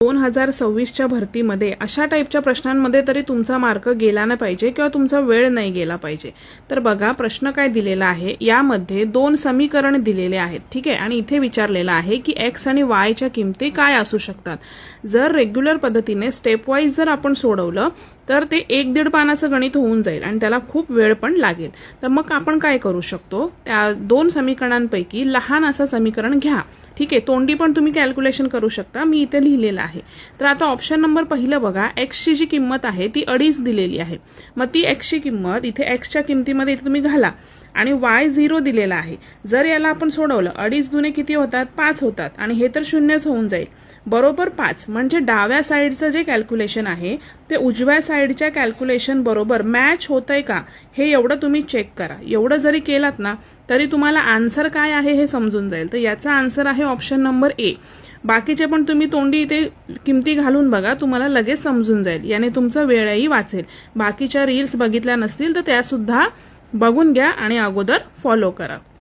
2026च्या भरतीमध्ये अशा टाईपच्या प्रश्नांमध्ये तरी तुमचा मार्क गेला नाही पाहिजे किंवा तुमचा वेळ नाही गेला पाहिजे। तर बघा प्रश्न काय दिलेला आहे, यामध्ये दोन समीकरण दिलेले आहेत, ठीक आहे, आणि इथे विचारलेलं आहे की x आणि y च्या किमती काय असू शकतात। जर रेग्युलर पद्धतीने स्टेप वाईज जर आपण सोडवलं तर ते 1-1.5 पानाचं गणित होऊन जाईल आणि त्याला खूप वेळ पण लागेल। तर मग आपण काय करू शकतो, त्या दोन समीकरणांपैकी लहान असं समीकरण घ्या, ठीक आहे, तोंडी पण तुम्ही कॅल्क्युलेशन करू शकता, मी इथे लिहिलेलं आहे। तर आता ऑप्शन नंबर पहिलं बघा, x ची जी किंमत आहे ती 2.5 दिलेली आहे, मग ती x ची किंमत इथे x च्या किमतीमध्ये इथे तुम्ही घाला आणि y 0 दिलेला आहे। जर याला आपण सोडवलं 2.5 दुने किती होतात, 5 होतात आणि हे तर शून्यच होऊन जाईल, बरोबर 5। म्हणजे डाव्या साईडचं जे कॅल्क्युलेशन आहे ते उजव्या साईडच्या कॅल्क्युलेशन बरोबर मॅच होतंय का हे एवढं तुम्ही चेक करा। एवढं जरी केलात ना तरी तुम्हाला आन्सर काय आहे हे समजून जाईल। तर याचा आन्सर आहे ऑप्शन नंबर ए। बाकीचे पण तुम्ही तोंडी इथे किमती घालून बघा, तुम्हाला लगेच समजून जाईल, याने तुमचा वेळही वाचेल। बाकीच्या रील्स बघितल्या नसतील तर त्या सुद्धा बघून घ्या आणि अगोदर फॉलो करा।